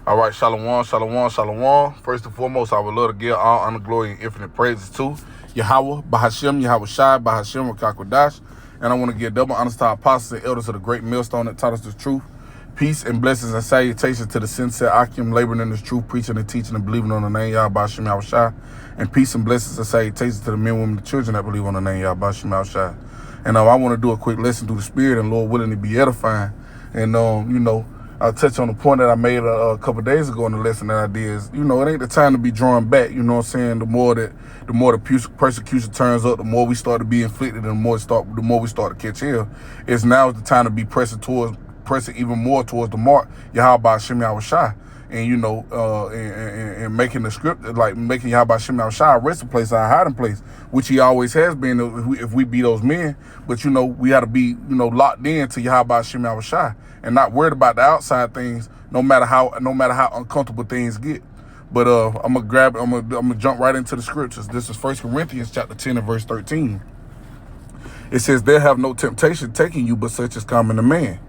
All right, shalom, shalom, shalom. First and foremost, I would love to give all honor, glory, and infinite praises to Yahweh, Bahashem, Yahweh Shai, Bahashem, Rakakwadash. And I want to give double honors to our apostles and elders of the great millstone that taught us the truth. Peace and blessings and salutations to the sincere Akim, laboring in this truth, preaching and teaching and believing on the name Yahweh, Bahashem, Yahweh Shai. And peace and blessings and salutations to the men, women, and children that believe on the name Yahweh, Bahashem, Yahweh Shai. And I want to do a quick lesson through the Spirit, and Lord willing to be edifying. And, I'll touch on the point that I made a couple of days ago in the lesson that I did is, it ain't the time to be drawn back. You know what I'm saying? The more the persecution turns up, the more we start to be inflicted, and the more we start to catch hell. Now is the time to be pressing even more towards the mark, Yahweh Bahashem Yahweh Shai. And, and making the script, like making Yahweh Bahashem Yahweh Shai a resting place, our hiding place, which he always has been if we be those men. But, we got to be, locked in to Yahweh Bahashem Yahweh Shai and not worried about the outside things, no matter how uncomfortable things get. But I'm gonna jump right into the scriptures. This is 1 Corinthians chapter 10 and verse 13. It says, "There have no temptation taking you, but such as common to man."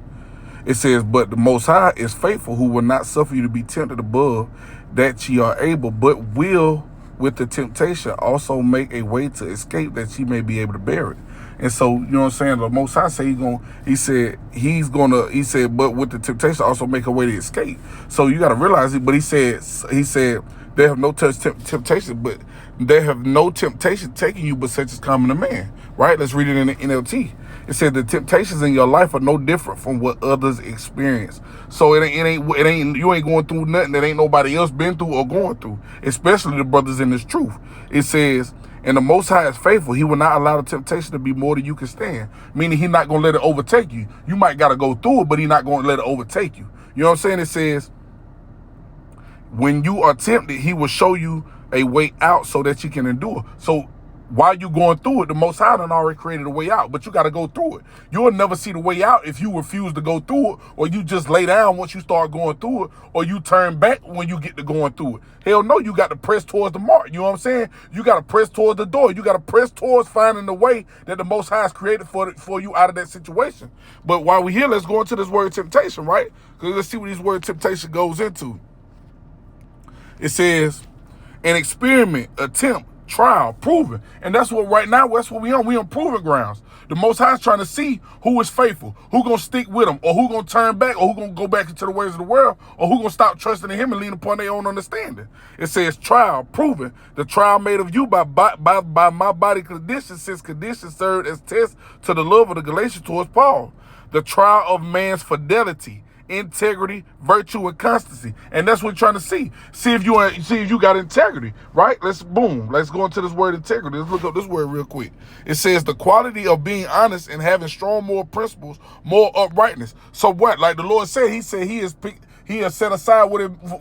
It says, "But the Most High is faithful, who will not suffer you to be tempted above that ye are able, but will with the temptation also make a way to escape, that ye may be able to bear it." And so, you know what I'm saying? The Most High said he said, but with the temptation also make a way to escape. So you got to realize it. But he said, they have no temptation, but they have no temptation taking you, but such as common to man. Right? Let's read it in the NLT. It said the temptations in your life are no different from what others experience. So you ain't going through nothing that ain't nobody else been through or going through, especially the brothers in this truth. It says, "And the Most High is faithful. He will not allow the temptation to be more than you can stand." Meaning he's not going to let it overtake you. You might got to go through it, but he's not going to let it overtake you. You know what I'm saying? It says, when you are tempted, he will show you a way out so that you can endure. So while you going through it, the Most High done already created a way out, but you got to go through it. You'll never see the way out if you refuse to go through it, or you just lay down once you start going through it, or you turn back when you get to going through it. Hell no, you got to press towards the mark. You know what I'm saying? You got to press towards the door. You got to press towards finding the way that the Most High has created for you out of that situation. But while we're here, let's go into this word temptation, right? Because let's see what this word temptation goes into. It says, an experiment, attempt, trial, proven. And that's what right now, that's what we on. We on proving grounds. The Most High is trying to see who is faithful, who gonna stick with him, or who gonna turn back, or who gonna go back into the ways of the world, or who gonna stop trusting in him and lean upon their own understanding. It says trial, proven. The trial made of you by my body condition, since condition served as test to the love of the Galatians towards Paul. The trial of man's fidelity, integrity, virtue, and constancy. And that's what we're trying to see. See if you got integrity, right? Let's go into this word integrity. Let's look up this word real quick. It says the quality of being honest and having strong moral principles, moral uprightness. So what? Like the Lord said he has set aside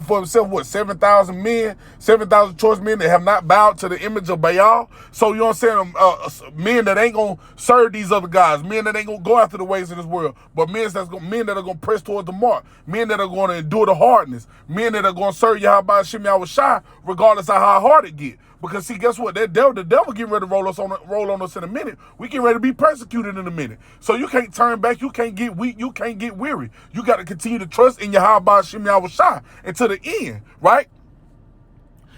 for himself, 7,000 men, 7,000 choice men that have not bowed to the image of Baal. So, you know what I'm saying? Men that ain't going to serve these other guys, men that ain't going to go after the ways of this world, but men that are going to press towards the mark, men that are going to endure the hardness, men that are going to serve Yahweh Bahashem Yahweh Shai, regardless of how hard it get. Because see, guess what? The devil getting ready to roll on us in a minute. We getting ready to be persecuted in a minute. So you can't turn back. You can't get weak. You can't get weary. You got to continue to trust in Yahweh Bahashem Yahweh Shai until the end, right?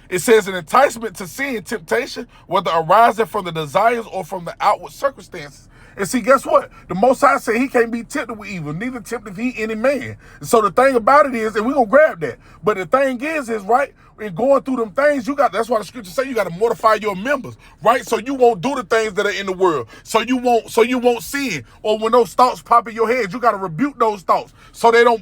It says an enticement to sin, temptation, whether arising from the desires or from the outward circumstances. And see, guess what? The Most High said he can't be tempted with evil, neither tempted he any man. So the thing about it is, and we're going to grab that, but the thing is right, in going through them things, that's why the scripture say you got to mortify your members, right? So you won't do the things that are in the world. So you won't sin. Or when those thoughts pop in your head, you got to rebuke those thoughts so they don't